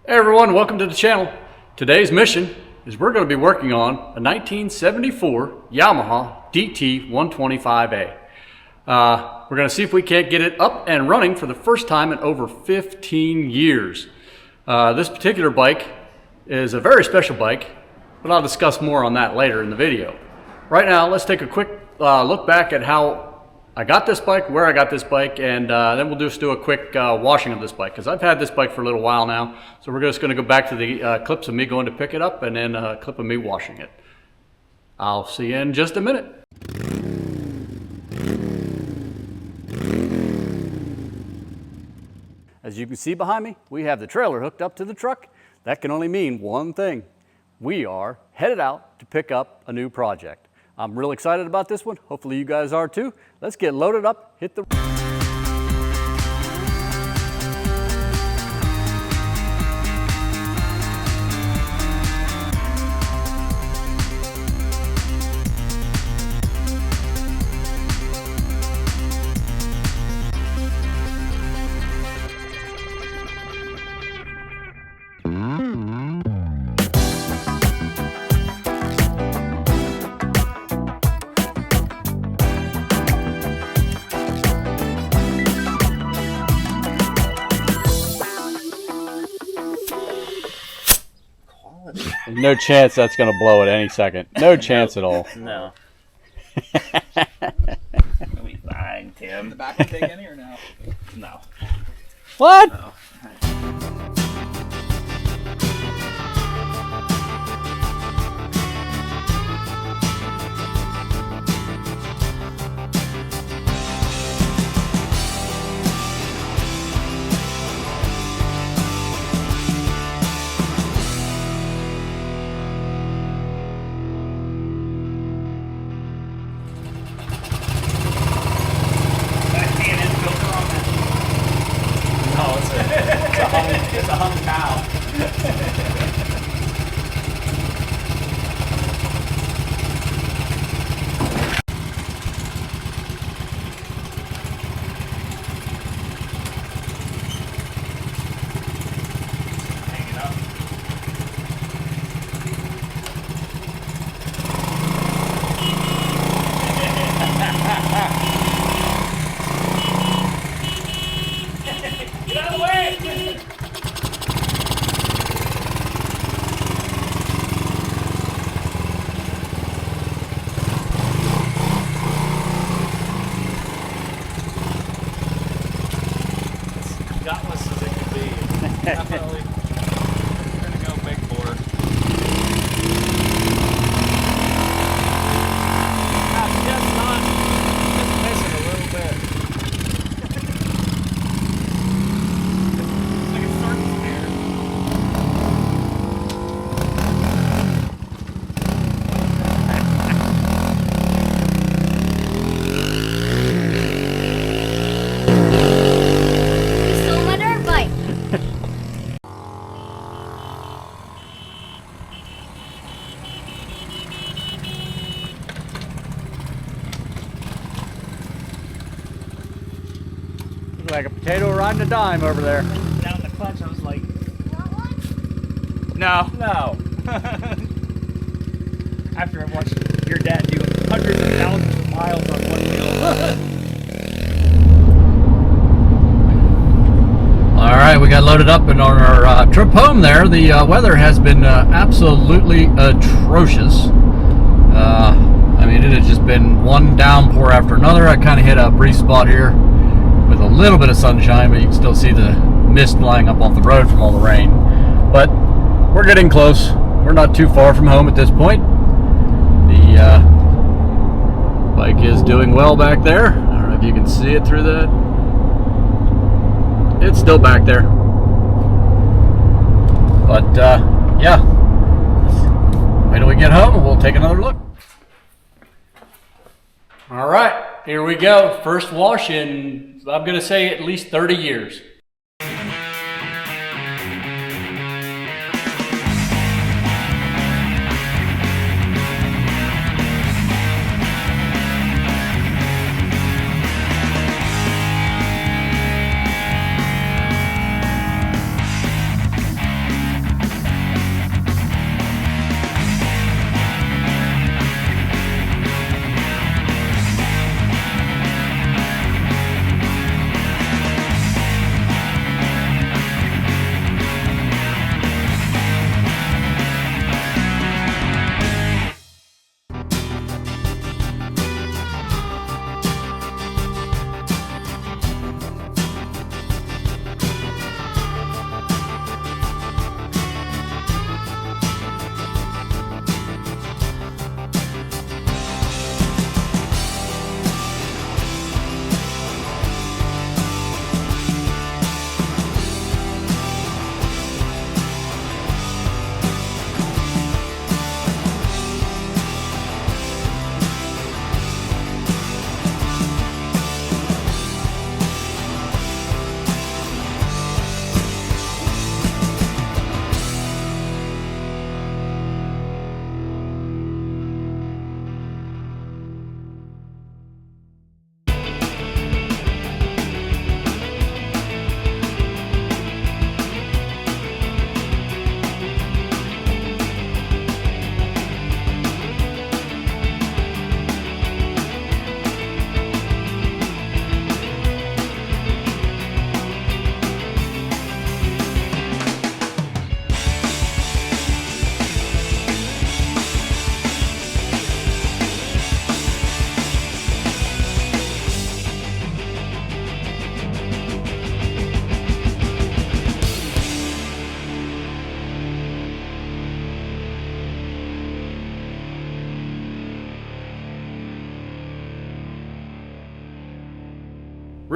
Hey everyone, welcome to the channel. Today's mission is we're going to be working on a 1974 Yamaha DT125A. We're going to see if we can't get it up and running for the first time in over 15 years. This particular bike is a very special bike, but I'll discuss more on that later in the video. Right now, let's take a quick look back at how I got this bike, where I got this bike, and then we'll just do a quick washing of this bike because I've had this bike for a little while now. So we're just going to go back to the clips of me going to pick it up and then a clip of me washing it. I'll see you in just a minute. As you can see behind me, we have the trailer hooked up to the truck. That can only mean one thing. We are headed out to pick up a new project. I'm real excited about this one. Hopefully you guys are too. Let's get loaded up, hit the... There's no chance that's going to blow at any second. No chance at all. No. It'll be fine, Tim. The back will take any or no? No. What? No. It's a hung cow. Hang it up. Get out of the way! Gutless as it can be. Definitely. We're gonna go big bore. Just missing a little bit. It's like a circus here. Like a potato riding a dime over there. Down the clutch, I was like, Want one? no. No. After I watched your dad do hundreds of thousands of miles on one wheel. All right, we got loaded up and on our trip home there. The weather has been absolutely atrocious. I mean, it has just been one downpour after another. I kind of hit a brief spot here with a little bit of sunshine, but you can still see the mist flying up off the road from all the rain. But we're getting close. We're not too far from home at this point. The bike is doing well back there. I don't know if you can see it through that. It's still back there. But yeah, wait till we get home and we'll take another look. All right, here we go. First wash in, I'm going to say, at least 30 years.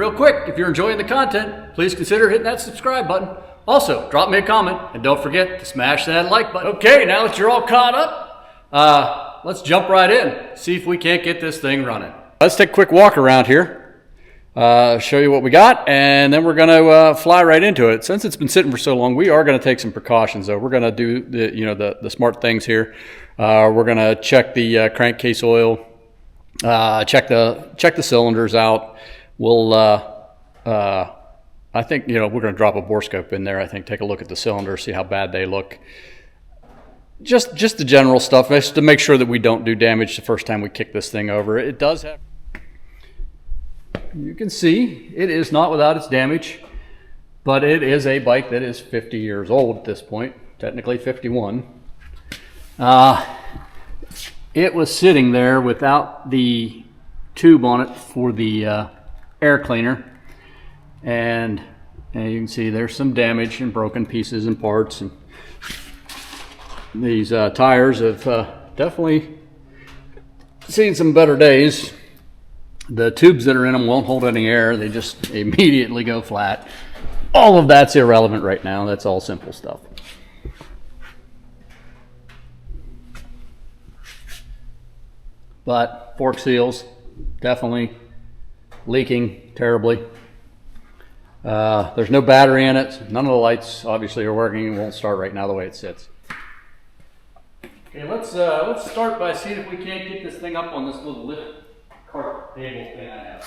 Real quick, if you're enjoying the content, please consider hitting that subscribe button. Also, drop me a comment and don't forget to smash that like button. Okay, now that you're all caught up, let's jump right in, see if we can't get this thing running. Let's take a quick walk around here, show you what we got, and then we're gonna fly right into it. Since it's been sitting for so long, we are gonna take some precautions though. We're gonna do the smart things here. We're gonna check the crankcase oil, check the cylinders out. We'll I think we're gonna drop a bore scope in there. I think take a look at the cylinders, see how bad they look. Just the general stuff, just to make sure that we don't do damage the first time we kick this thing over. It does have. You can see it is not without its damage, but it is a bike that is 50 years old at this point, technically 51. It was sitting there without the tube on it for the air cleaner, and you can see there's some damage and broken pieces and parts, and these tires have definitely seen some better days. The tubes that are in them won't hold any air. They just immediately go flat. All of that's irrelevant right now. That's all simple stuff. But fork seals, definitely leaking terribly. There's no battery in it. None of the lights obviously are working. It won't start right now the way it sits. Okay, let's start by seeing if we can't get this thing up on this little lift cart table thing I have.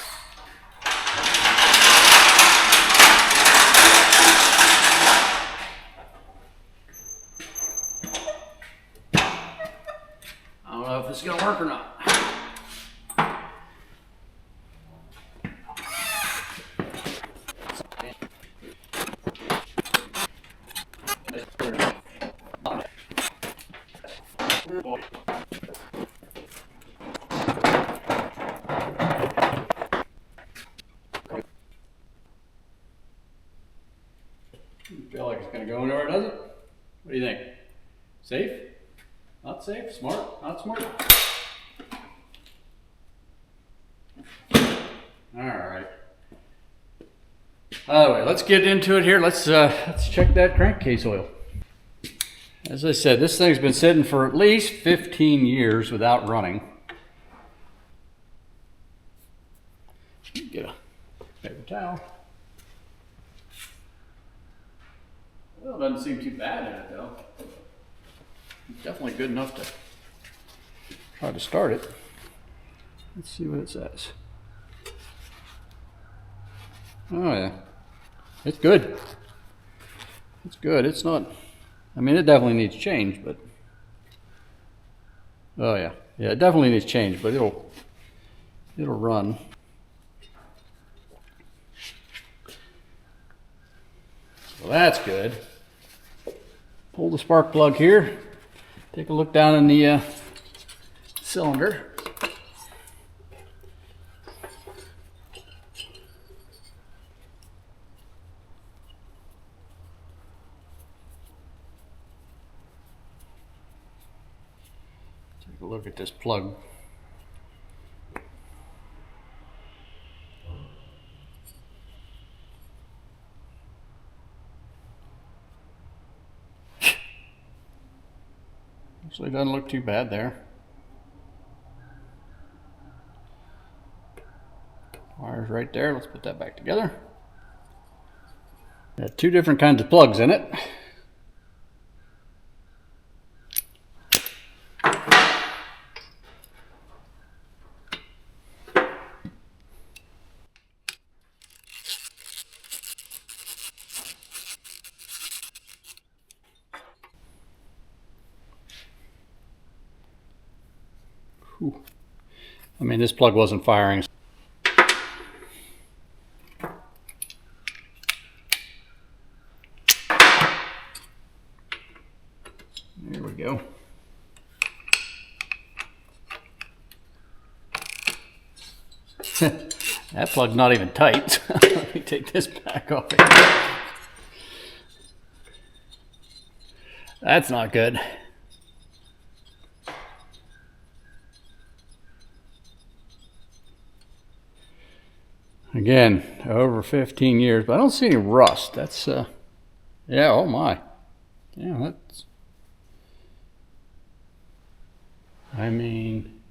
I don't know if this is gonna work or not. Feel like it's going to go anywhere, does it? What do you think? Safe? Not safe? Smart? Not smart? Alright. Anyway, let's get into it here. Let's check that crankcase oil. As I said, this thing's been sitting for at least 15 years without running. Get a paper towel. Well, it doesn't seem too bad in it though. It's definitely good enough to try to start it. Let's see what it says. Oh yeah, it's good. It's good. It's not, I mean, it definitely needs change, but oh yeah, it definitely needs change, but it'll run. Well, that's good. Pull the spark plug here. Take a look down in the cylinder. Take a look at this plug. Actually doesn't look too bad there. Wires right there. Let's put that back together. Got two different kinds of plugs in it. Whew. I mean, this plug wasn't firing. There we go. That plug's not even tight. Let me take this back off. That's not good. Again, over 15 years, but I don't see any rust. That's, yeah, oh my. Yeah, that's, I mean,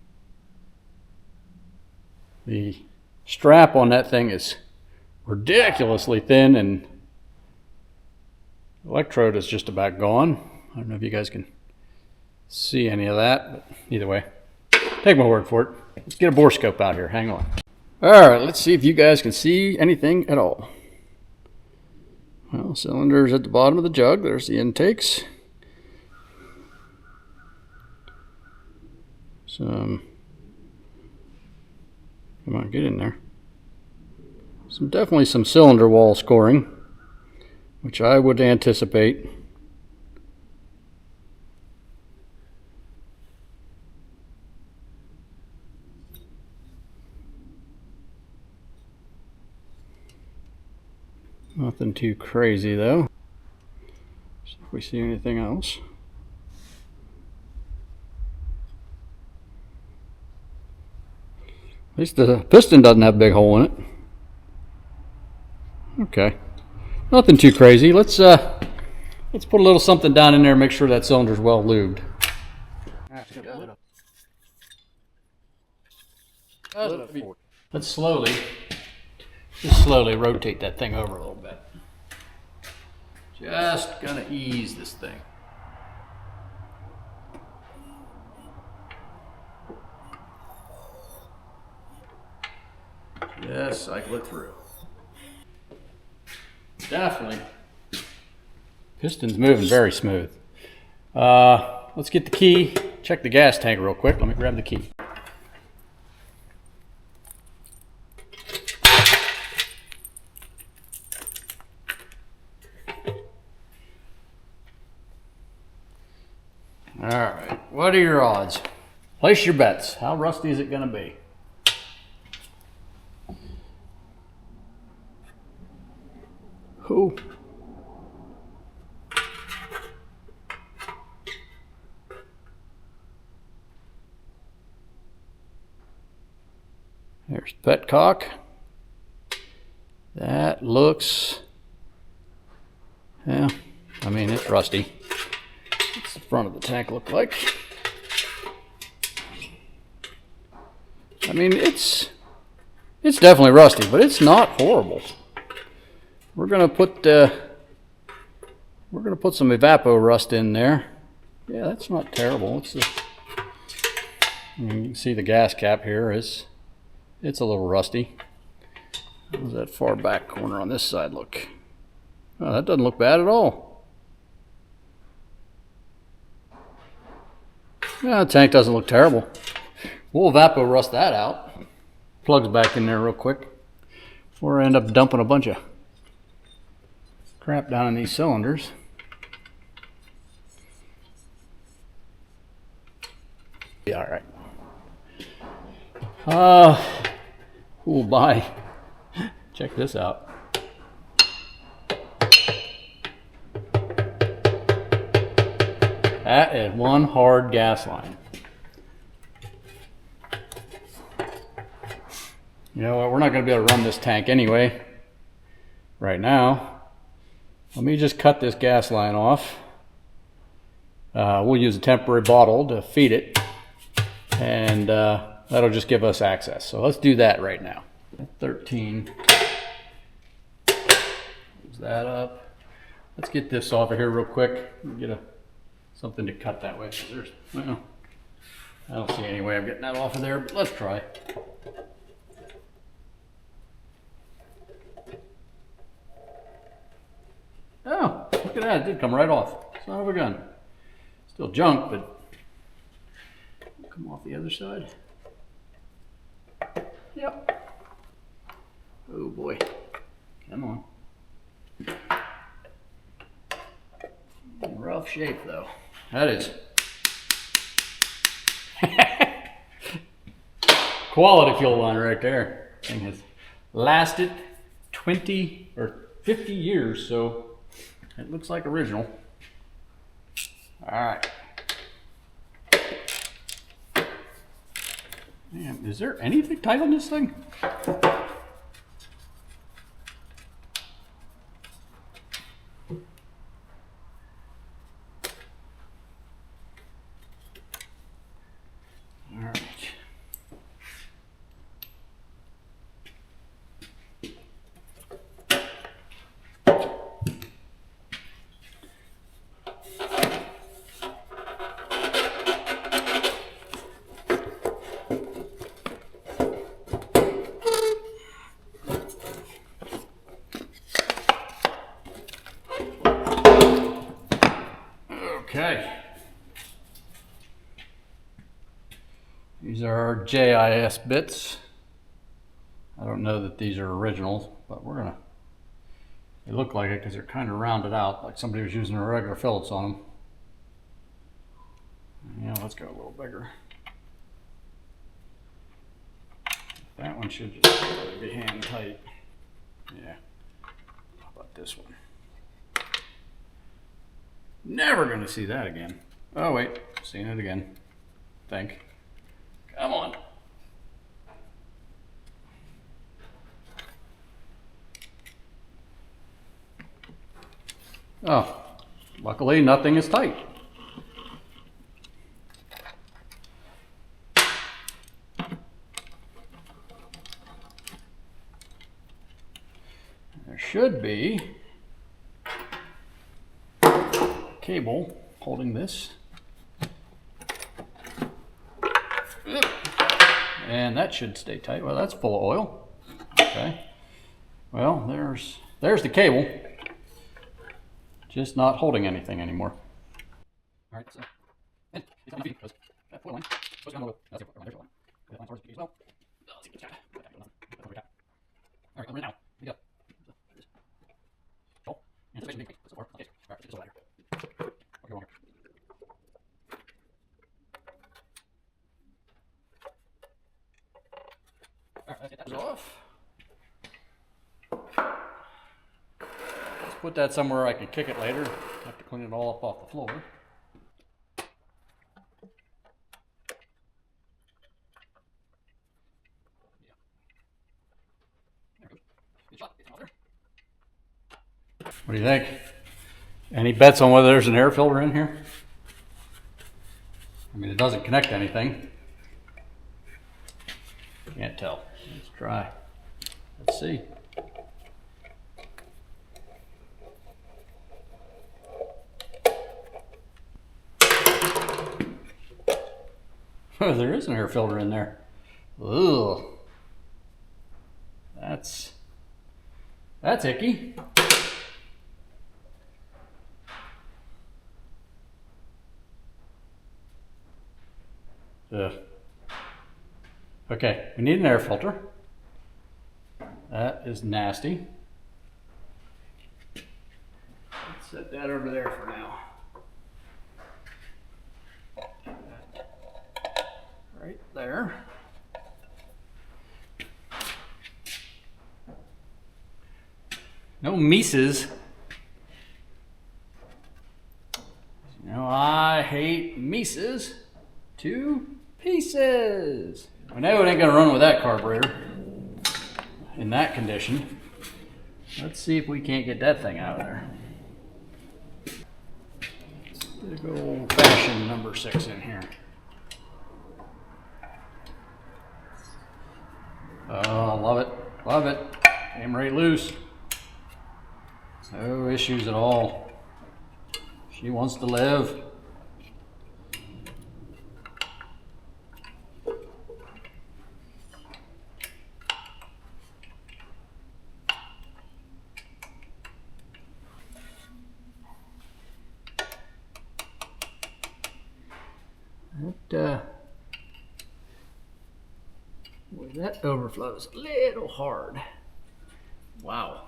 the strap on that thing is ridiculously thin, and the electrode is just about gone. I don't know if you guys can see any of that, but either way, take my word for it. Let's get a bore scope out here. Hang on. All right, let's see if you guys can see anything at all. Well, cylinders at the bottom of the jug. There's the intakes. Some, come on, get in there. Definitely some cylinder wall scoring, which I would anticipate. Nothing too crazy though. See if we see anything else. At least the piston doesn't have a big hole in it. Okay, nothing too crazy. Let's put a little something down in there and make sure that cylinder's well lubed. Let's slowly rotate that thing over a little bit. Just gonna ease this thing. Just cycle it through. Definitely. Piston's moving very smooth. Let's get the key, check the gas tank real quick. Let me grab the key. All right, what are your odds? Place your bets. How rusty is it gonna be? Who? There's the petcock. That looks, yeah, I mean, it's rusty. What's the front of the tank look like? I mean, it's definitely rusty, but it's not horrible. We're gonna put some evapor rust in there. Yeah, that's not terrible. You can see the gas cap here it's a little rusty. How does that far back corner on this side look? Oh, that doesn't look bad at all. Yeah, the tank doesn't look terrible. We'll evapor rust that out. Plugs back in there real quick before I end up dumping a bunch of crap down in these cylinders. Be all right. Oh, bye. Check this out. That is one hard gas line. You know what? We're not going to be able to run this tank anyway right now. Let me just cut this gas line off. We'll use a temporary bottle to feed it, and that'll just give us access. So let's do that right now. 13. Close that up. Let's get this off of here real quick. Get something to cut that way. Well, I don't see any way of getting that off of there, but let's try. Oh, look at that, it did come right off. Son of a gun. Still junk, but come off the other side. Yep. Oh boy. Come on. In rough shape though. That is quality fuel line right there. Thing has lasted 20 or 50 years, so it looks like original. All right. Man, is there anything tight on this thing? Okay. These are our JIS bits. I don't know that these are originals, but we're gonna, they look like it because they're kind of rounded out, like somebody was using a regular Phillips on them. Yeah, let's go a little bigger. That one should just be hand tight. Yeah. How about this one? Never gonna see that again. Oh wait, seeing it again. Think. Come on. Oh, luckily nothing is tight. There should be cable holding this. And that should stay tight. Well, that's full of oil. Okay. Well, there's the cable. Just not holding anything anymore. All right, so and it's on because that foil line goes down a little. That's it. There's a line. That line as well. Let's see what's got. All right, I'm ready now. Here we go. Oh, anticipation being so far. Okay. All right, let's get this over here. Okay, one here. All right, let's get that off. Let's put that somewhere I can kick it later. Have to clean it all up off the floor. What do you think? Any bets on whether there's an air filter in here? I mean, it doesn't connect to anything. Can't tell. Let's try. Let's see. Oh, there is an air filter in there. Ugh. That's icky. Ugh. Okay, we need an air filter. That is nasty. Let's set that over there for now. Right there. No Mises. You know, I hate Mises to pieces. I know it ain't gonna run with that carburetor in that condition. Let's see if we can't get that thing out of there. Big old fashioned number 6 in here. Oh, love it, love it. Came right loose. No issues at all. She wants to live. That overflows a little hard. Wow.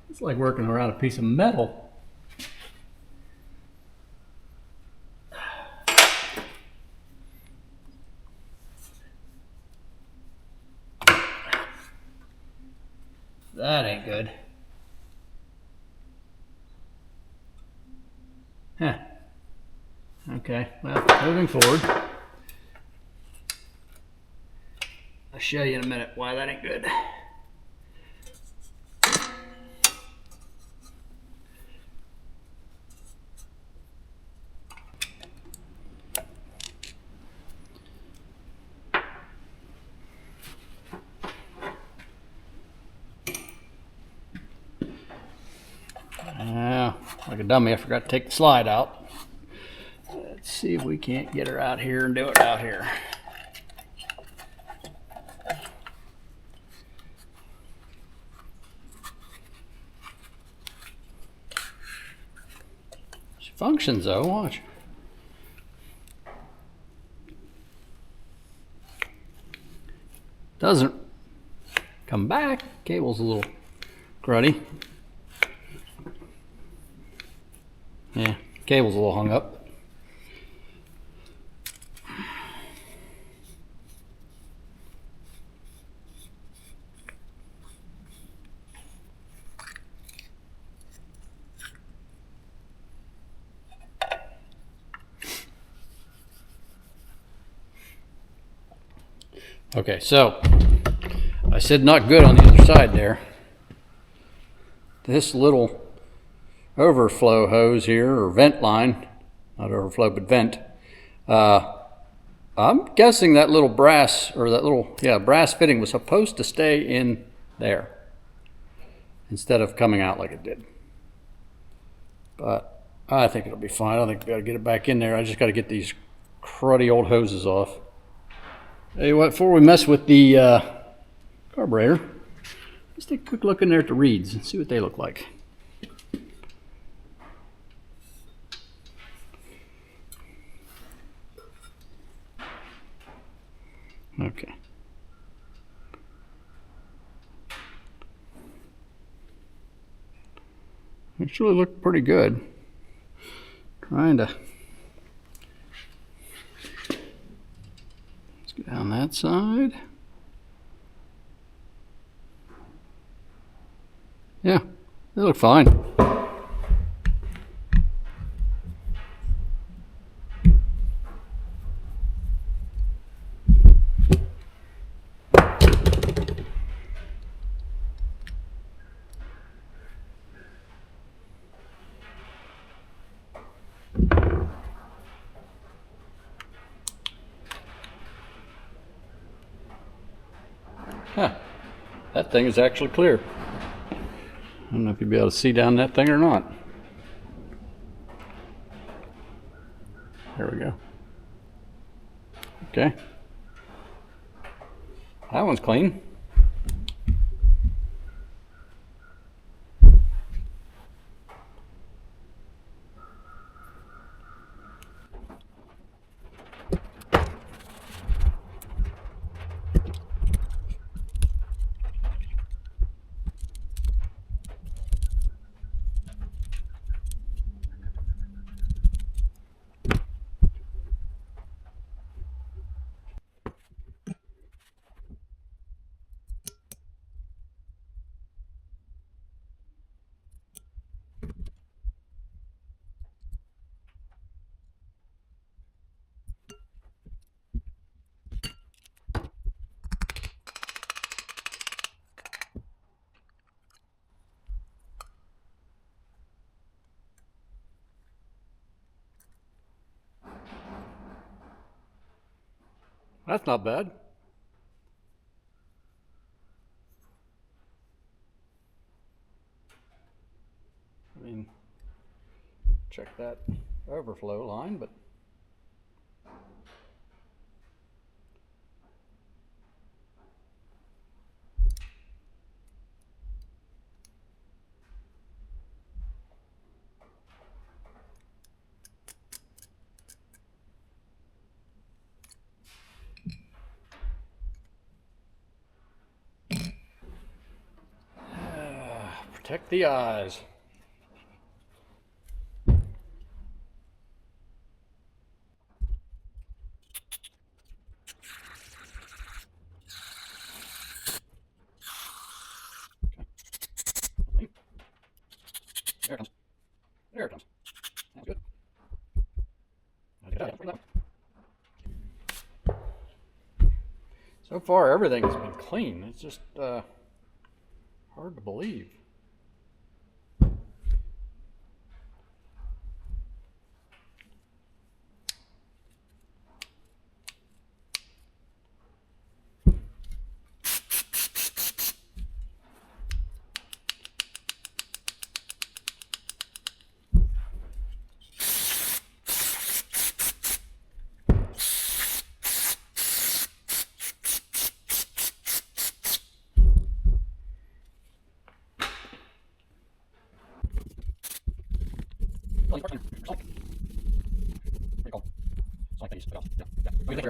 It's like working around a piece of metal. That ain't good. Huh. Okay, well, moving forward. I'll show you in a minute why that ain't good. Like a dummy, I forgot to take the slide out. Let's see if we can't get her out here and do it out here. Functions though, watch. Doesn't come back. Cable's a little cruddy. Yeah, cable's a little hung up. Okay, so I said not good on the other side there. This little overflow hose here, or vent line, not overflow but vent, I'm guessing that little brass, or that little, brass fitting was supposed to stay in there instead of coming out like it did. But I think it'll be fine. I think we gotta get it back in there. I just gotta get these cruddy old hoses off. Hey, what, before we mess with the carburetor, let's take a quick look in there at the reeds and see what they look like. Okay. Actually look pretty good. Trying to let's go down that side. Yeah, they look fine. Huh. That thing is actually clear. I don't know if you'll be able to see down that thing or not. There we go. Okay. That one's clean. That's not bad. I mean, check that overflow line, but protect the eyes. There it comes. There it comes. That's good. So far, everything has been clean. It's just hard to believe. Like Let's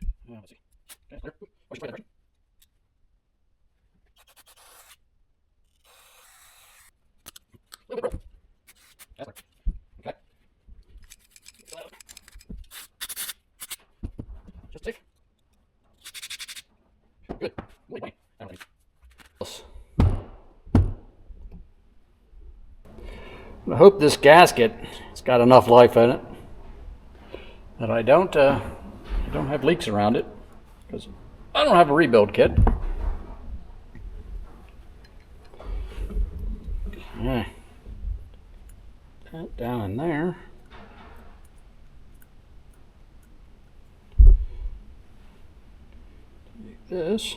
see. Okay, there. What's your direction? A little bit, bro. That's right. Okay. Just safe. Good. Wait, wait. I don't I hope this gasket has got enough life in it that I don't have leaks around it, because I don't have a rebuild kit. Okay. That down in there. Take this.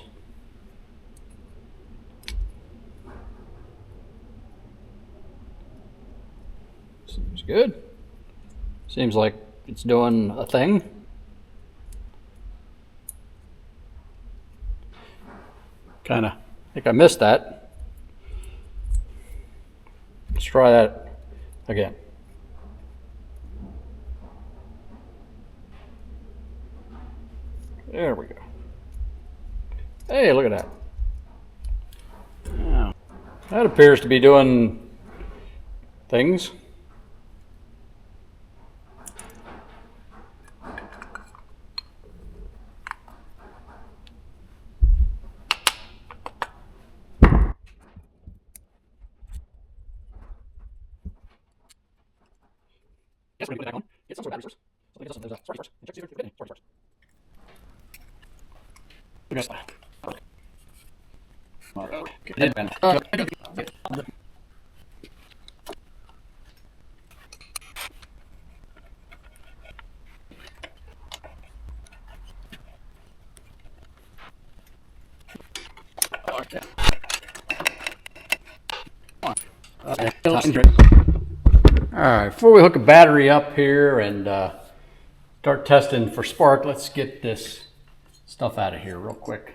Seems good. Seems like it's doing a thing. Kinda, I think I missed that. Let's try that again. There we go. Hey, look at that. Now, that appears to be doing things. Yes, we're going to put it back on. Get some sort of battery source. Something that doesn't, there's a sparky source. And check to see if there's any sparky source. Look at that. All right. Alright, before we hook a battery up here and start testing for spark, let's get this stuff out of here real quick.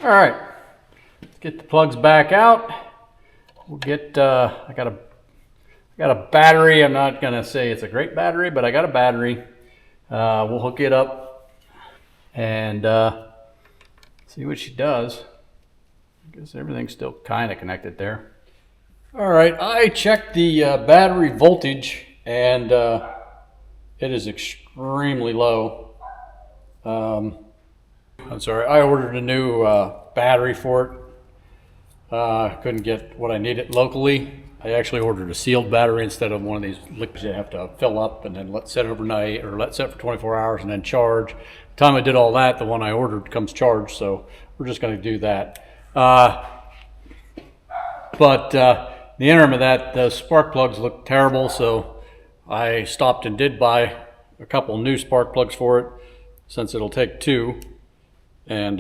Alright, let's get the plugs back out. We'll get, I got a battery. I'm not going to say it's a great battery, but I got a battery. We'll hook it up and see what she does. I guess everything's still kind of connected there. All right, I checked the battery voltage and it is extremely low. I'm sorry, I ordered a new battery for it. Couldn't get what I needed locally. I actually ordered a sealed battery instead of one of these liquids you have to fill up and then let set overnight or let set for 24 hours and then charge. The time I did all that, the one I ordered comes charged, so we're just going to do that. But the interim of that, the spark plugs look terrible, so I stopped and did buy a couple new spark plugs for it, since it'll take two. And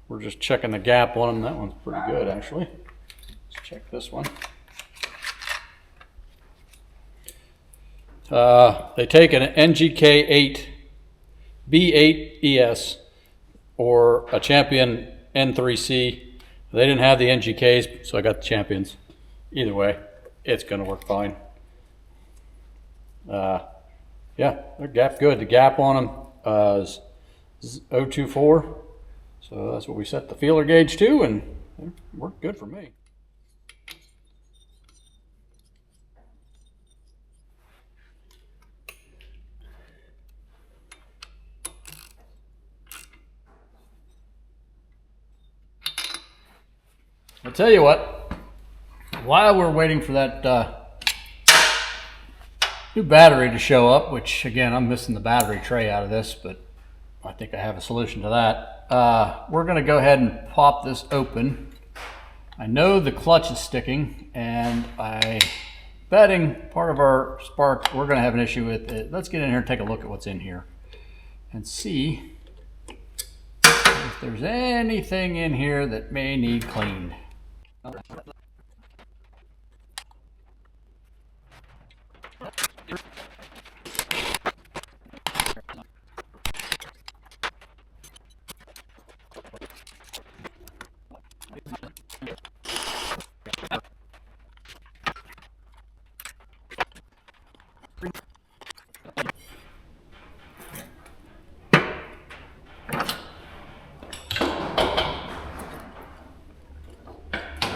we're just checking the gap on them. That one's pretty good, actually. Let's check this one. They take an NGK8 B8 ES or a Champion N3C. They didn't have the NGKs, so I got the Champions. Either way, it's going to work fine. Yeah, they're gap good. The gap on them is 0.24, so that's what we set the feeler gauge to, and it worked good for me. I'll tell you what, while we're waiting for that new battery to show up, which again, I'm missing the battery tray out of this, but I think I have a solution to that. We're gonna go ahead and pop this open. I know the clutch is sticking, and I'm betting part of our spark, we're gonna have an issue with it. Let's get in here and take a look at what's in here and see if there's anything in here that may need cleaned.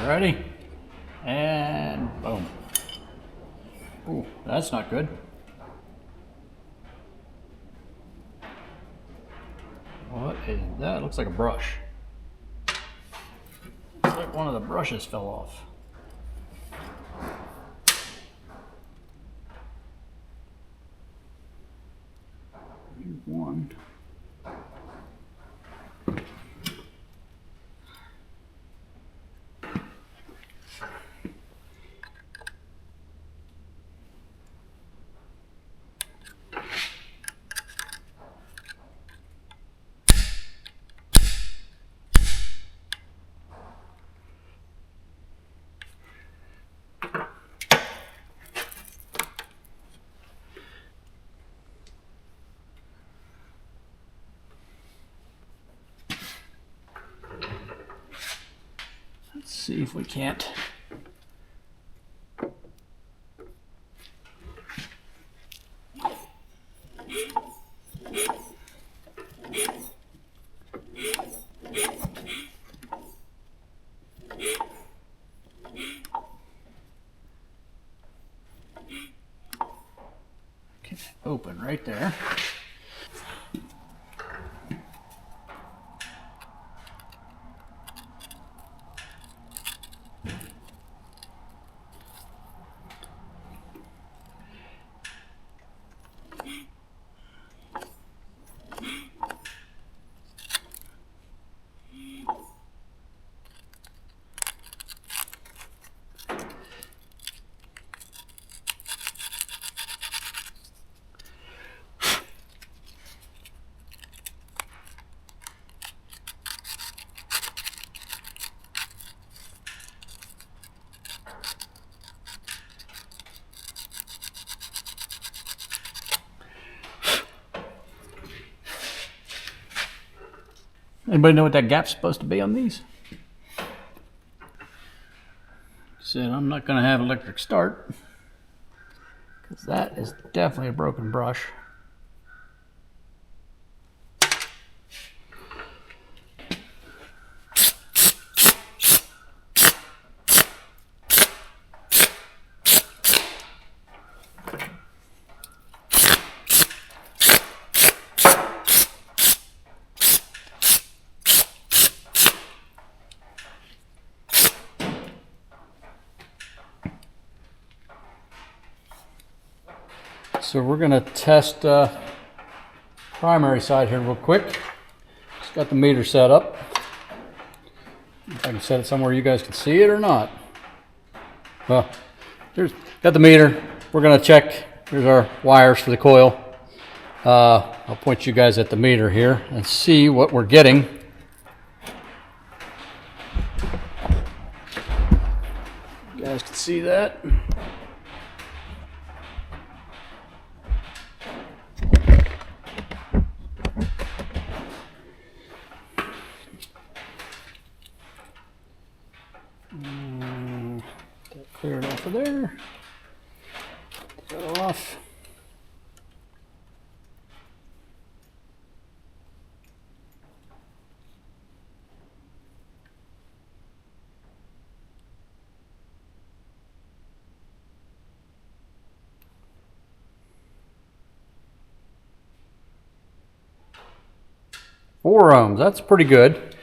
Ready? And boom. Ooh, that's not good. What is that? Looks like a brush. Looks like one of the brushes fell off. Here's one. Let's see if we can't. Okay, open right there. Anybody know what that gap's supposed to be on these? Said I'm not going to have electric start because that is definitely a broken brush. So we're going to test primary side here real quick. Just got the meter set up. If I can set it somewhere you guys can see it or not. Well, got the meter. We're going to check. Here's our wires for the coil. I'll point you guys at the meter here and see what we're getting. You guys can see that. Clear it off of there. Get that off. Four ohms, that's pretty good.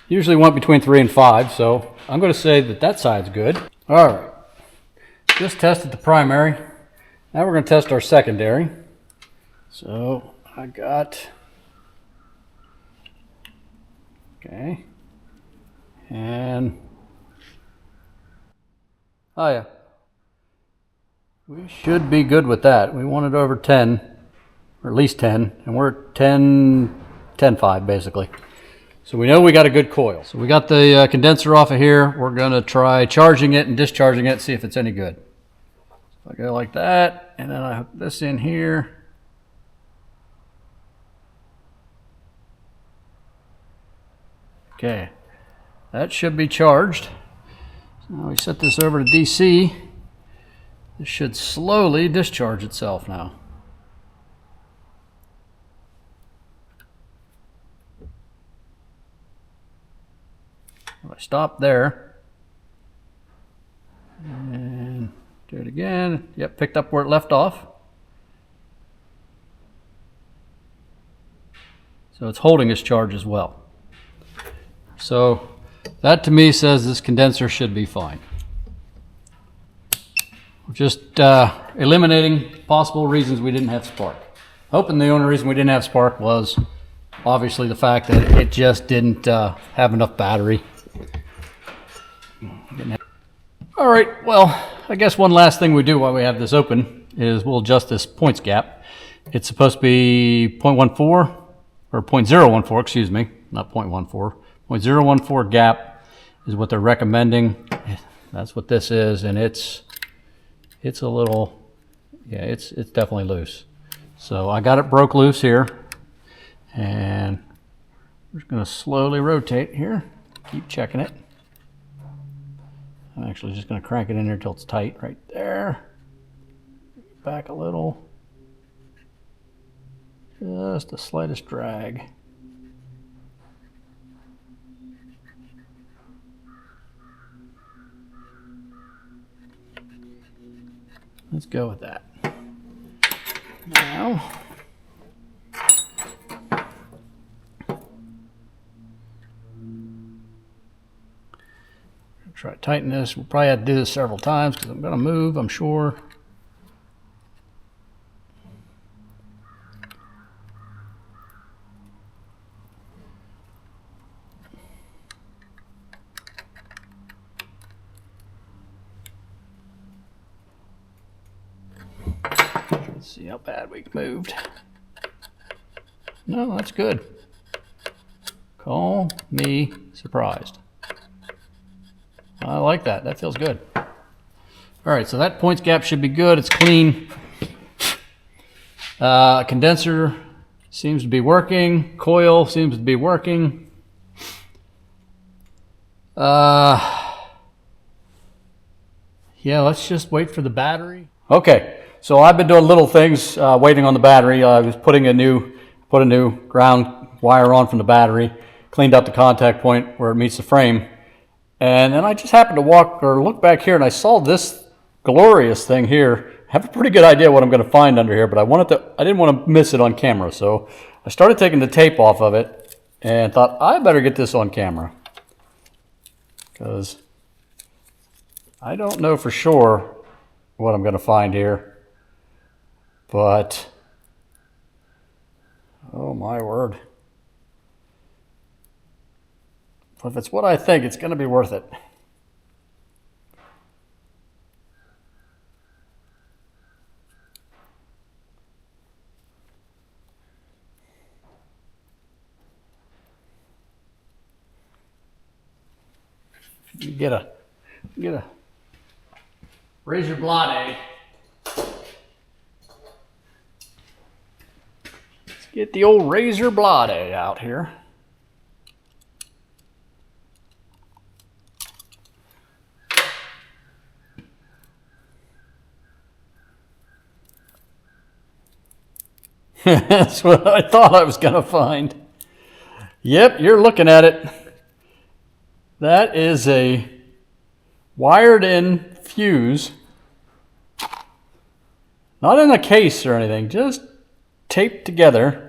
Usually want between 3 and 5, so I'm going to say that that side's good. All right, just tested the primary. Now we're going to test our secondary. So I got, okay, and oh yeah, we should be good with that. We wanted over 10, or at least 10, and we're at 10.5 basically. So we know we got a good coil. So we got the condenser off of here. We're gonna try charging it and discharging it, see if it's any good. So I go like that, and then I hook this in here. Okay, that should be charged. So now we set this over to DC. This should slowly discharge itself now. I stop there and do it again. Yep, picked up where it left off. So it's holding its charge as well. So that to me says this condenser should be fine. We're just eliminating possible reasons we didn't have spark. Hoping the only reason we didn't have spark was obviously the fact that it just didn't have enough battery. All right, well, I guess one last thing we do while we have this open is we'll adjust this points gap. It's supposed to be 0.14, or 0.014, excuse me, not 0.14. 0.014 gap is what they're recommending. That's what this is, and it's a little, yeah, it's definitely loose. So I got it broke loose here, and we're just gonna slowly rotate here, keep checking it. I'm actually just going to crank it in there until it's tight right there. Back a little. Just the slightest drag. Let's go with that. Now, try to tighten this. We'll probably have to do this several times because I'm going to move, I'm sure. Let's see how bad we moved. No, that's good. Call me surprised. I like that. That feels good. All right, so that points gap should be good. It's clean. Condenser seems to be working. Coil seems to be working. Yeah, let's just wait for the battery. Okay, so I've been doing little things waiting on the battery. I was put a new ground wire on from the battery, cleaned up the contact point where it meets the frame. And then I just happened to look back here, and I saw this glorious thing here. I have a pretty good idea what I'm going to find under here, but I didn't want to miss it on camera. So I started taking the tape off of it and thought I better get this on camera because I don't know for sure what I'm going to find here. But oh my word. If it's what I think, it's going to be worth it. You get a razor blade. Let's get the old razor blade out here. That's what I thought I was going to find. Yep, you're looking at it. That is a wired-in fuse. Not in a case or anything, just taped together.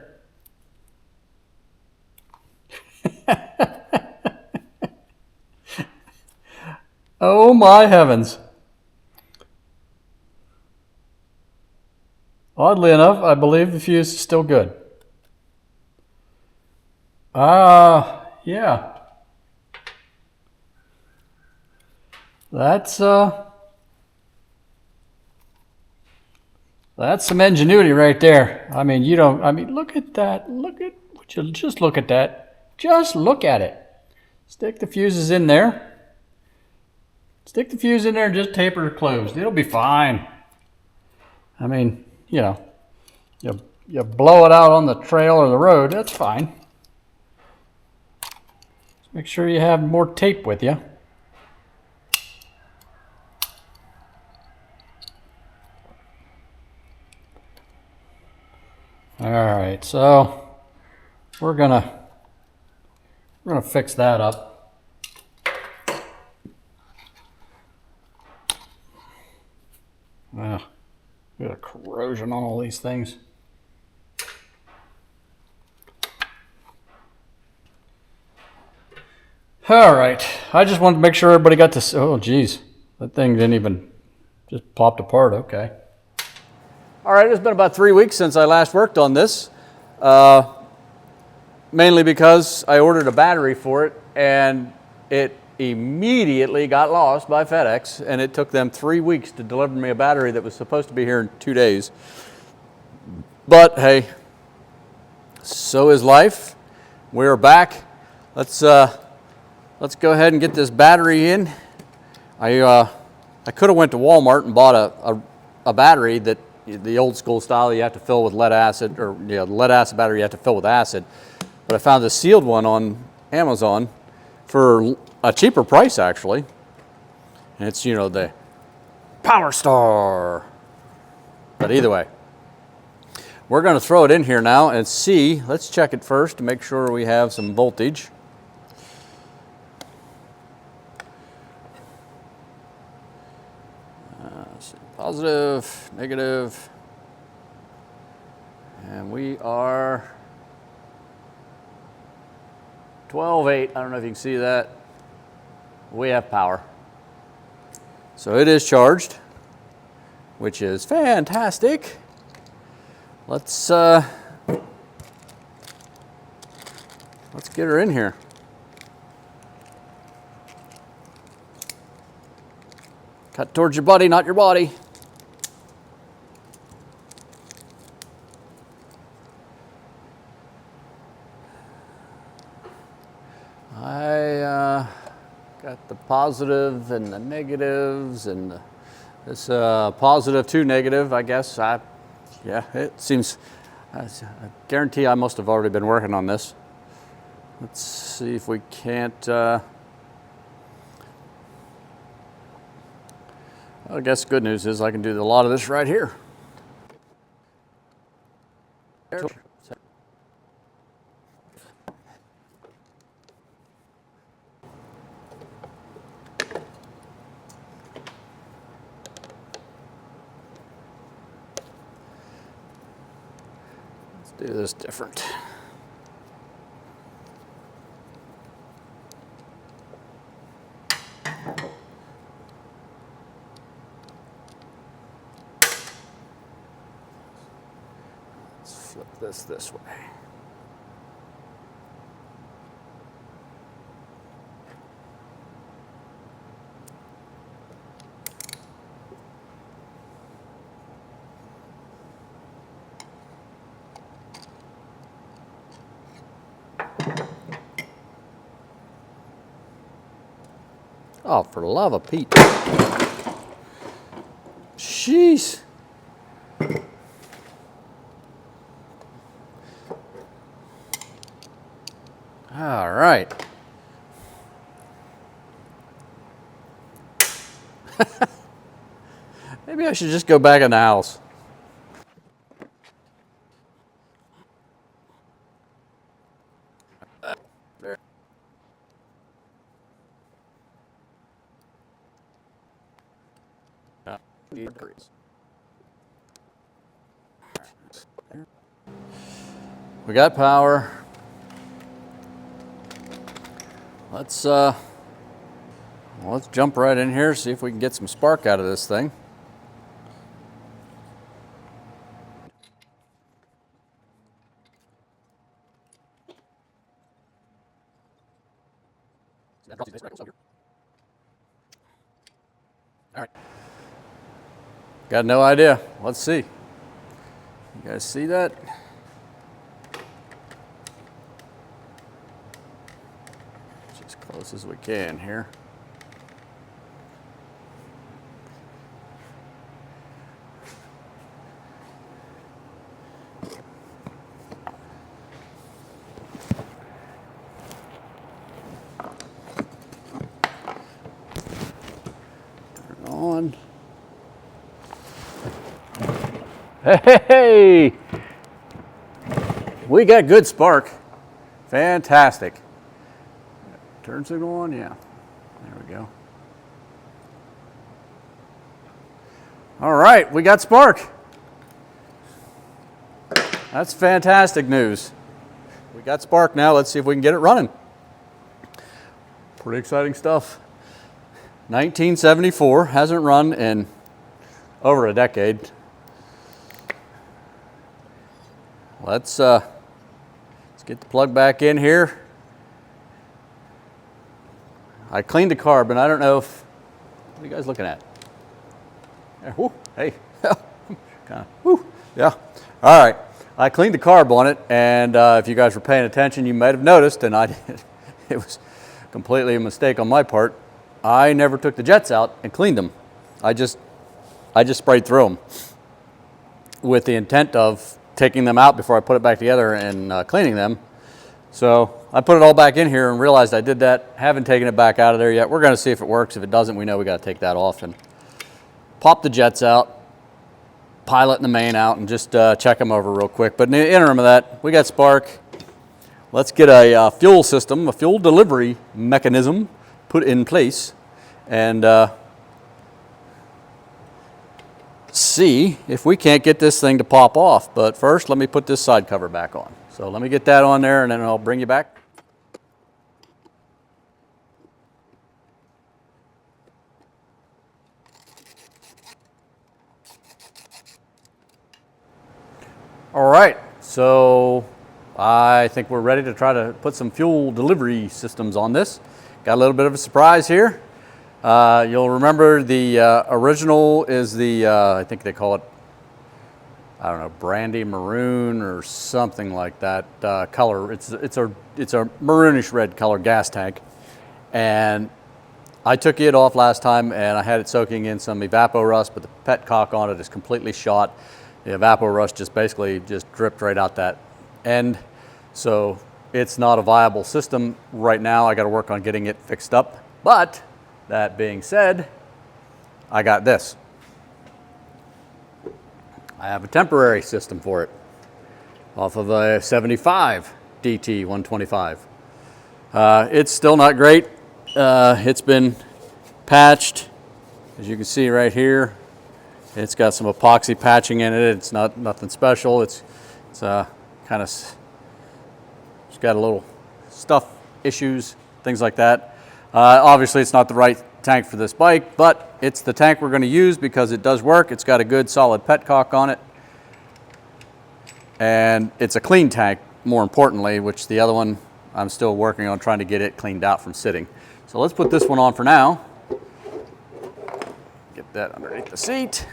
Oh my heavens. Oddly enough, I believe the fuse is still good. Yeah. That's some ingenuity right there. I mean, look at that. Would you just look at that? Just look at it. Stick the fuses in there. Stick the fuse in there and just taper it closed. It'll be fine. I mean, you blow it out on the trail or the road, that's fine. Just make sure you have more tape with you. All right, so we're gonna fix that up. We got a corrosion on all these things. All right, I just wanted to make sure everybody got this. Oh, geez, that thing didn't even just popped apart. Okay. All right, it's been about 3 weeks since I last worked on this, mainly because I ordered a battery for it and it immediately got lost by FedEx, and it took them 3 weeks to deliver me a battery that was supposed to be here in 2 days. But hey, so is life. We're back. Let's go ahead and get this battery in. I could have went to Walmart and bought a battery that the old school style you have to fill with lead acid, or the lead acid battery you have to fill with acid. But I found this sealed one on Amazon for a cheaper price actually. And it's, the Power Star. But either way, we're going to throw it in here now and see. Let's check it first to make sure we have some voltage. Positive, negative, and we are 12.8. I don't know if you can see that. We have power. So it is charged, which is fantastic. Let's get her in here. Cut towards your buddy, not your body. I got the positive and the negatives, and this positive to negative, I guess. Yeah, it seems, I guarantee I must have already been working on this. Let's see if we can't, I guess good news is I can do a lot of this right here. Do this different. Let's flip this way. Oh, for the love of Pete. Jeez. All right. Maybe I should just go back in the house. We got power. Well, let's jump right in here, see if we can get some spark out of this thing. All right. Got no idea. Let's see. You guys see that? As close as we can here. Turn on. Hey! We got good spark. Fantastic. Turn signal on, yeah. There we go. All right, we got spark. That's fantastic news. We got spark now. Let's see if we can get it running. Pretty exciting stuff. 1974, hasn't run in over a decade. Let's get the plug back in here. I cleaned the carb, and I don't know if, what are you guys looking at? Yeah, whoo, hey, kind of, whoo, yeah. All right, I cleaned the carb on it, and if you guys were paying attention, you might have noticed, and I did, it was completely a mistake on my part. I never took the jets out and cleaned them. I just sprayed through them with the intent of taking them out before I put it back together and cleaning them. So I put it all back in here and realized I did that. Haven't taken it back out of there yet. We're going to see if it works. If it doesn't, we know we got to take that off and pop the jets out, pilot and the main out, and just check them over real quick. But in the interim of that, we got spark. Let's get a fuel system, a fuel delivery mechanism put in place, and see if we can't get this thing to pop off. But first, let me put this side cover back on. So let me get that on there, and then I'll bring you back. All right, so I think we're ready to try to put some fuel delivery systems on this. Got a little bit of a surprise here. You'll remember the original is the, I think they call it, I don't know, brandy maroon or something like that color. It's a maroonish red color gas tank. And I took it off last time and I had it soaking in some evapo-rust, but the petcock on it is completely shot. The evapo-rust just basically just dripped right out that end. So it's not a viable system right now. I got to work on getting it fixed up. But that being said, I got this. I have a temporary system for it off of a 75 DT125. It's still not great. It's been patched, as you can see right here. It's got some epoxy patching in it. It's nothing special. It's kind of, it's got a little stuff issues, things like that. Obviously, it's not the right tank for this bike, but it's the tank we're going to use because it does work. It's got a good solid petcock on it. And it's a clean tank, more importantly, which the other one, I'm still working on trying to get it cleaned out from sitting. So let's put this one on for now. Get that underneath the seat.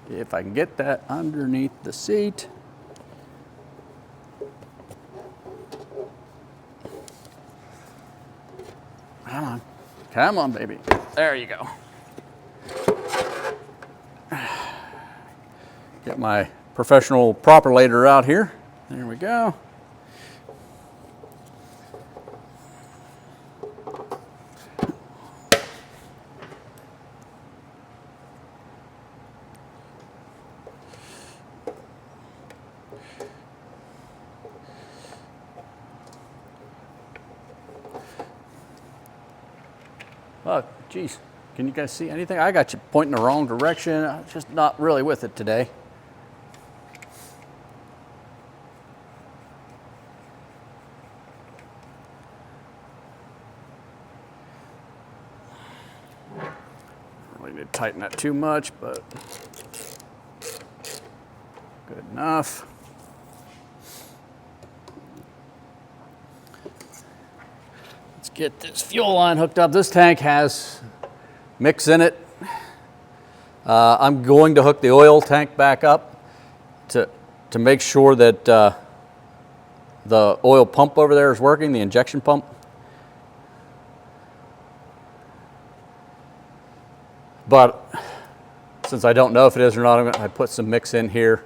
If I can get that underneath the seat. Come on. Come on, baby. There you go. Get my professional propelator out here. There we go. Oh, geez. Can you guys see anything? I got you pointing the wrong direction. I'm just not really with it today. need to tighten that too much, but good enough. Let's get this fuel line hooked up. This tank has mix in it. I'm going to hook the oil tank back up to make sure that the oil pump over there is working, the injection pump. But since I don't know if it is or not, I put some mix in here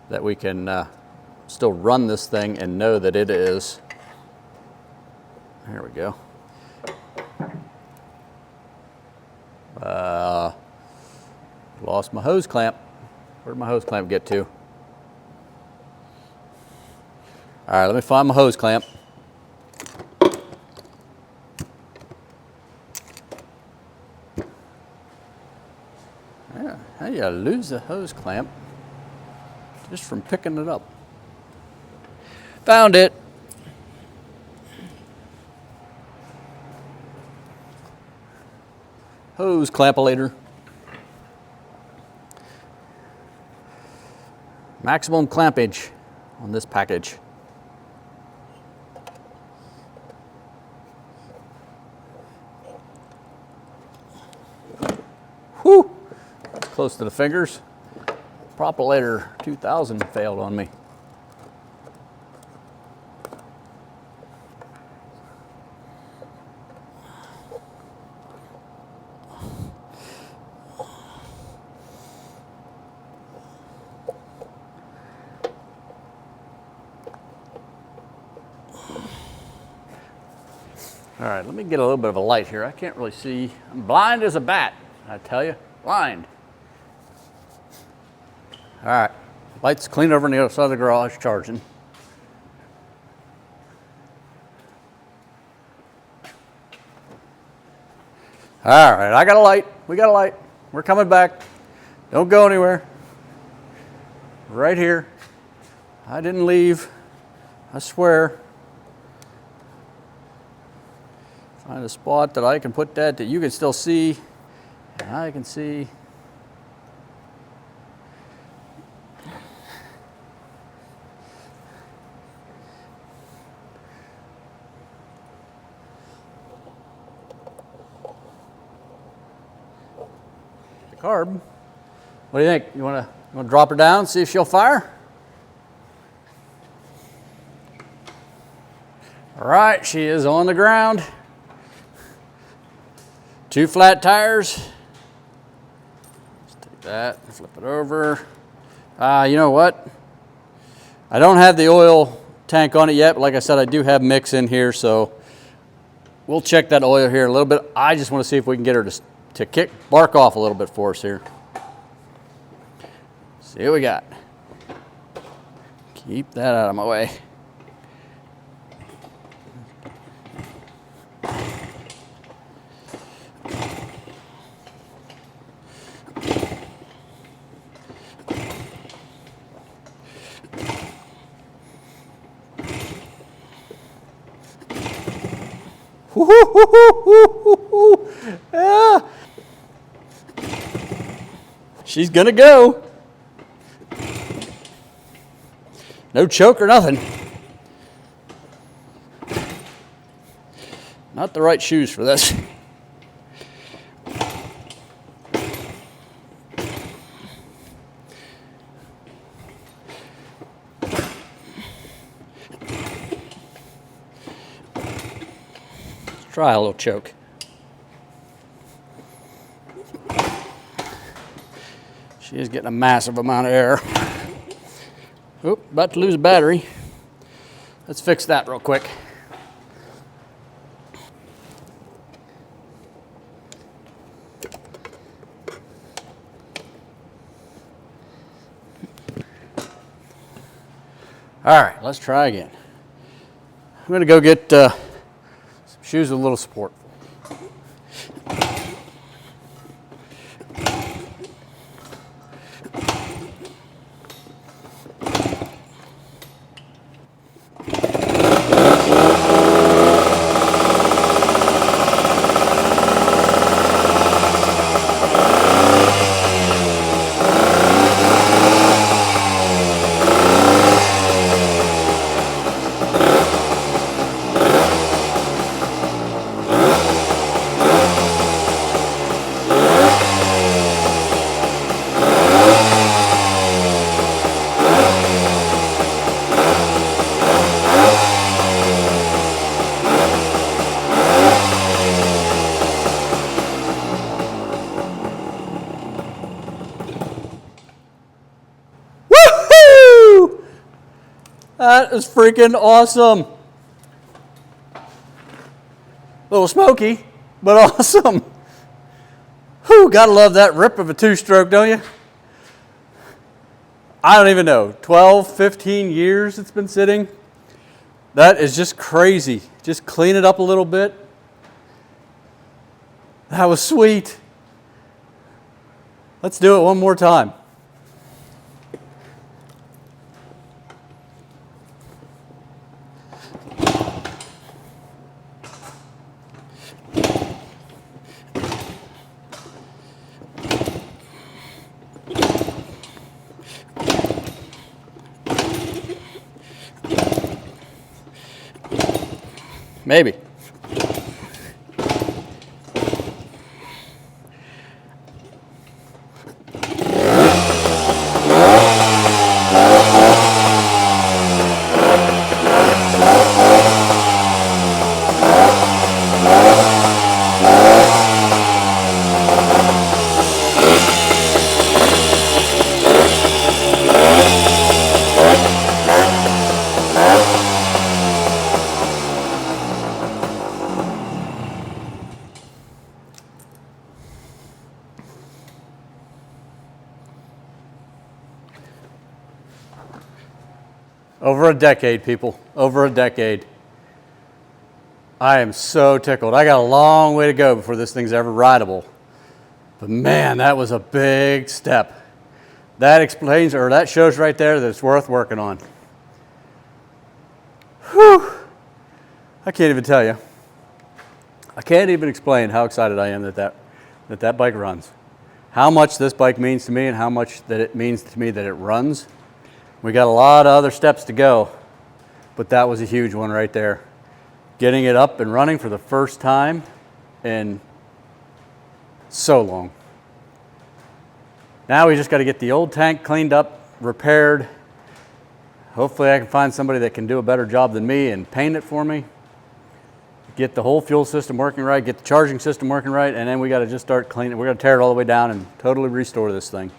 that we can still run this thing and know that it is. There we go. Lost my hose clamp. Where'd my hose clamp get to? All right, let me find my hose clamp. Yeah, how do you lose the hose clamp just from picking it up? Found it. Hose clampulator. Maximum clampage on this package. Whew, close to the fingers. Propulator 2000 failed on me. All right, let me get a little bit of a light here. I can't really see. I'm blind as a bat, I tell you, blind. All right, light's clean over on the other side of the garage, charging. All right, I got a light. We got a light. We're coming back. Don't go anywhere. Right here. I didn't leave. I swear. Find a spot that I can put that you can still see, and I can see. The carb. What do you think? You want to drop her down, see if she'll fire? All right, she is on the ground. 2 flat tires. Let's take that, flip it over. You know what? I don't have the oil tank on it yet, but like I said, I do have mix in here, so we'll check that oil here a little bit. I just want to see if we can get her to bark off a little bit for us here. See what we got. Keep that out of my way. Yeah. She's gonna go. No choke or nothing. Not the right shoes for this. Try a little choke. She is getting a massive amount of air. Oop, about to lose a battery. Let's fix that real quick. All right, let's try again. I'm gonna go get some shoes with a little support. That is freaking awesome. A little smoky, but awesome. Whew, gotta love that rip of a two-stroke, don't you? I don't even know, 12, 15 years it's been sitting. That is just crazy. Just clean it up a little bit. That was sweet. Let's do it one more time. Maybe. Over a decade, people. Over a decade. I am so tickled. I got a long way to go before this thing's ever rideable. But man, that was a big step. That explains, or that shows right there that it's worth working on. Whew. I can't even tell you. I can't even explain how excited I am that bike runs. How much this bike means to me and how much that it means to me that it runs. We got a lot of other steps to go, but that was a huge one right there. Getting it up and running for the first time in so long. Now we just got to get the old tank cleaned up, repaired. Hopefully I can find somebody that can do a better job than me and paint it for me. Get the whole fuel system working right, get the charging system working right, and then we got to just start cleaning. We're going to tear it all the way down and totally restore this thing.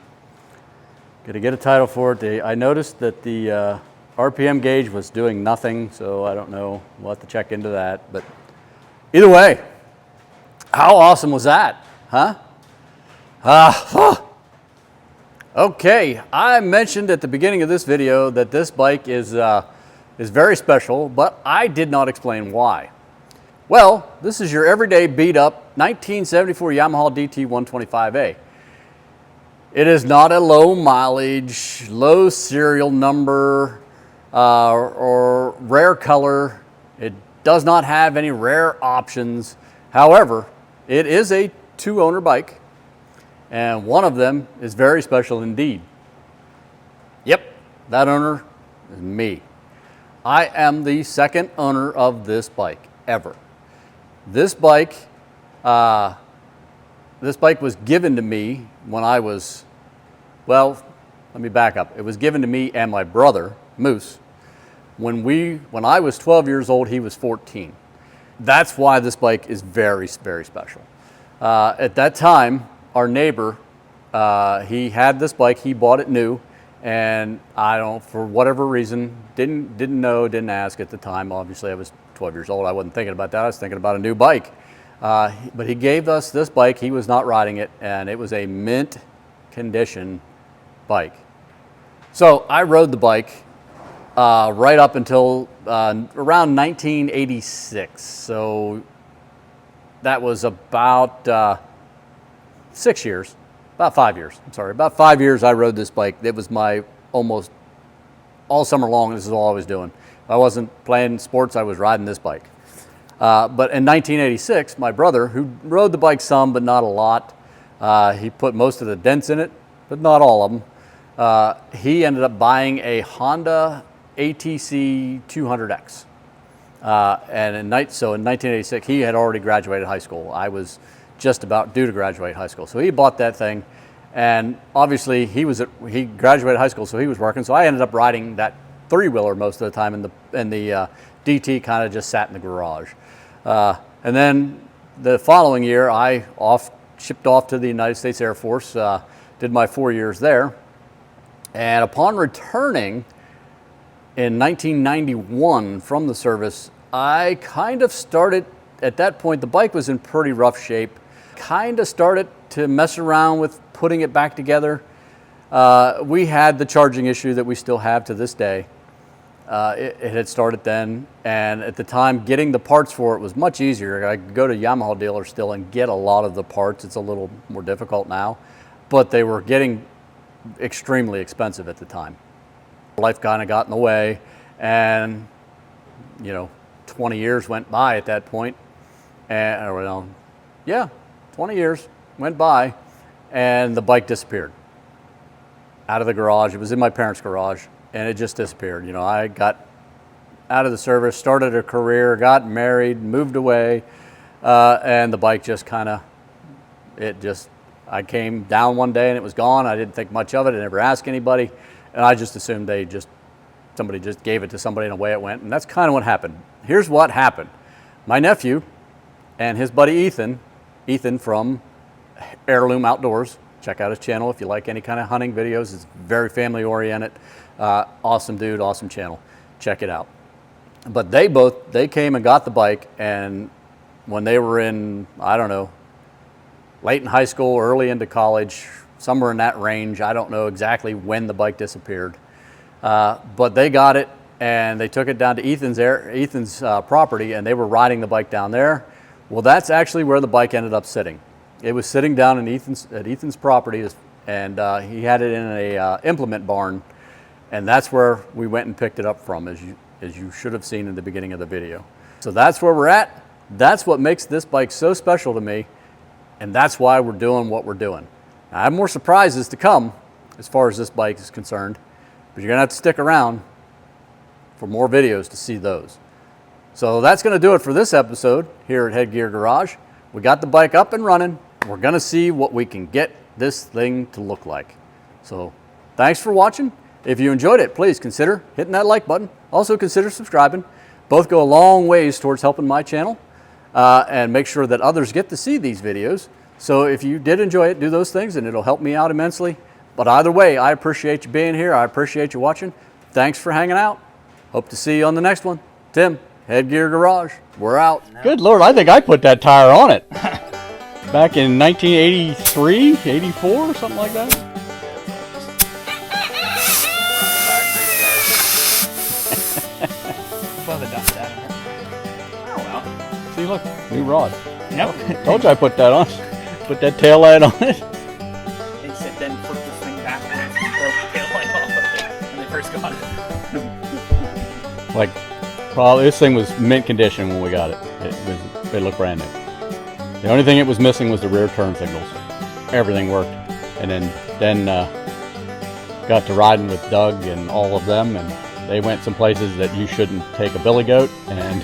Got to get a title for it. I noticed that the RPM gauge was doing nothing, so I don't know. We'll have to check into that. But either way, how awesome was that, huh? Okay, I mentioned at the beginning of this video that this bike is very special, but I did not explain why. Well, this is your everyday beat-up 1974 Yamaha DT125A. It is not a low mileage, low serial number, or rare color. It does not have any rare options. However, it is a two-owner bike, and one of them is very special indeed. Yep, that owner is me. I am the second owner of this bike ever. This bike was given to me when I was, well, let me back up. It was given to me and my brother, Moose, when I was 12 years old, he was 14. That's why this bike is very, very special. At that time, our neighbor, he had this bike, he bought it new, and I don't, for whatever reason, didn't know, didn't ask at the time. Obviously, I was 12 years old. I wasn't thinking about that. I was thinking about a new bike. But he gave us this bike. He was not riding it, and it was a mint condition bike. So I rode the bike right up until around 1986. So that was about 6 years, about 5 years. I'm sorry, about 5 years I rode this bike. It was my almost all summer long. This is all I was doing. If I wasn't playing sports, I was riding this bike. But in 1986, my brother, who rode the bike some, but not a lot, he put most of the dents in it, but not all of them. He ended up buying a Honda ATC 200X. And in 1986, he had already graduated high school. I was just about due to graduate high school. So he bought that thing. And obviously, he graduated high school, so he was working. So I ended up riding that three-wheeler most of the time, and the DT kind of just sat in the garage. And then the following year, I shipped off to the United States Air Force, did my 4 years there. And upon returning, in 1991 from the service, I kind of started, at that point, the bike was in pretty rough shape. Kind of started to mess around with putting it back together. We had the charging issue that we still have to this day. It had started then, and at the time, getting the parts for it was much easier. I could go to Yamaha dealers still and get a lot of the parts. It's a little more difficult now, but they were getting extremely expensive at the time. Life kind of got in the way, and 20 years went by at that point, and well, yeah, 20 years went by, and the bike disappeared out of the garage. It was in my parents' garage, and it just disappeared. I got out of the service, started a career, got married, moved away, and the bike just I came down one day and it was gone. I didn't think much of it. I never asked anybody, and I just assumed somebody just gave it to somebody and away it went, and that's kind of what happened. Here's what happened. My nephew and his buddy Ethan from Heirloom Outdoors, check out his channel if you like any kind of hunting videos. It's very family oriented. Awesome dude, awesome channel. Check it out. But they came and got the bike, and when they were in, I don't know, late in high school, early into college, somewhere in that range. I don't know exactly when the bike disappeared. But they got it, and they took it down to Ethan's property, and they were riding the bike down there. Well, that's actually where the bike ended up sitting. It was sitting down at Ethan's property, and he had it in a implement barn, and that's where we went and picked it up from, as you should have seen in the beginning of the video. So that's where we're at. That's what makes this bike so special to me, and that's why we're doing what we're doing. Now, I have more surprises to come as far as this bike is concerned, but you're gonna have to stick around for more videos to see those. So that's gonna do it for this episode here at Headgear Garage. We got the bike up and running. We're gonna see what we can get this thing to look like. So thanks for watching. If you enjoyed it, please consider hitting that like button. Also consider subscribing. Both go a long ways towards helping my channel, and make sure that others get to see these videos. So if you did enjoy it, do those things and it'll help me out immensely. But either way, I appreciate you being here. I appreciate you watching. Thanks for hanging out. Hope to see you on the next one. Tim, Headgear Garage, we're out. Good Lord, I think I put that tire on it. Back in 1983, 84, something like that. See, look, new rod. Yep. Told you I put that on. Put that tail light on it. They said then flip this thing backwards and broke the tail light off of it when they first got it. Like, probably this thing was mint condition when we got it. It looked brand new. The only thing it was missing was the rear turn signals. Everything worked. And then got to riding with Doug and all of them, and they went some places that you shouldn't take a billy goat, and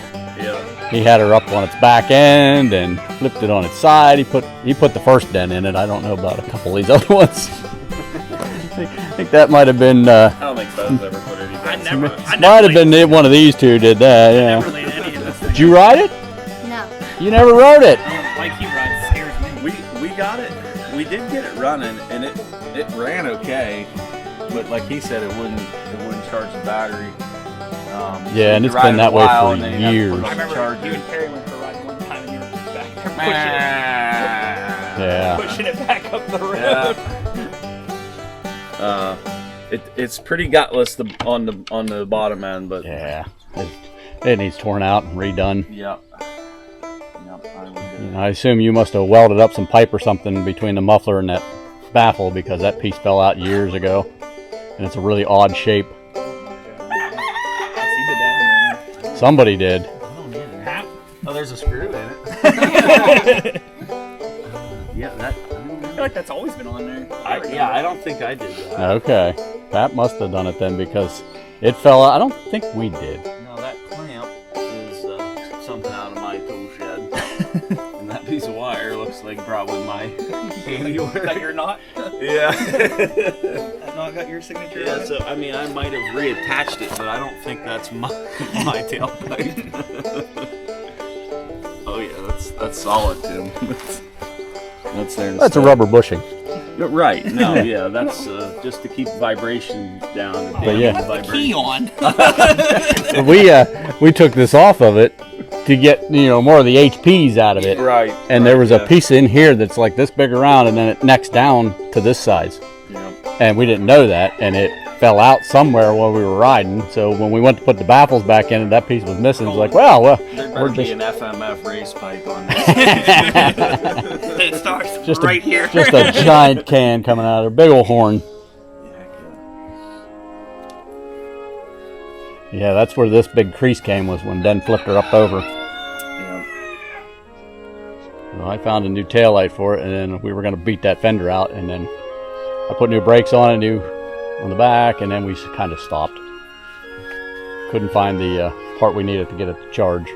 he had her up on its back end and flipped it on its side. He put the first dent in it. I don't know about a couple of these other ones. I think that might have been. I don't think Buzz ever put anything. I Might have been one of these two did that. Yeah. never laid any of this thing. Did you ride it? No. You never rode it. Like he rides scares me. We got it. We did get it running, and it ran okay, but like he said, it wouldn't charge the battery. Yeah, and it's been that way for years. I remember you and Perry went for a ride one time and you were back there pushing it back up the road. Yeah. It's pretty gutless on the bottom end, but Yeah, it needs torn out and redone. Yep, I would do. I assume you must have welded up some pipe or something between the muffler and that baffle, because that piece fell out years ago, and it's a really odd shape. Somebody did. Oh, there's a screw in it. Yeah, I feel like that's always been on there. I don't think I did that. Okay, Pat must have done it then, because it fell out. I don't think we did. No, that clamp is something out of my tool shed. And that piece of wire looks like probably my handiwork. Is that your knot? Yeah. That knot got your signature Yeah, on it? so I mean, I might have reattached it, but I don't think that's my tailpipe. Oh yeah, that's solid, Tim. That's there. That's a rubber bushing. Right. No. Yeah. That's just to keep vibration down. But yeah. Key on. We took this off of it to get more of the HPs out of it. Right. And there was a piece in here that's like this big around, and then it necks down to this size. Yep. And we didn't know that, and it fell out somewhere while we were riding. So when we went to put the baffles back in, and that piece was missing. It's like, well, There we're better be just an FMF race pipe on this. It starts just right here. just a giant can coming out of there, big old horn. Yeah, that's where this big crease came, was when Den flipped her up over. Yeah. Well, I found a new taillight for it, and then we were going to beat that fender out, and then I put new brakes on it, new on the back, and then we kind of stopped. Couldn't find the part we needed to get it to charge.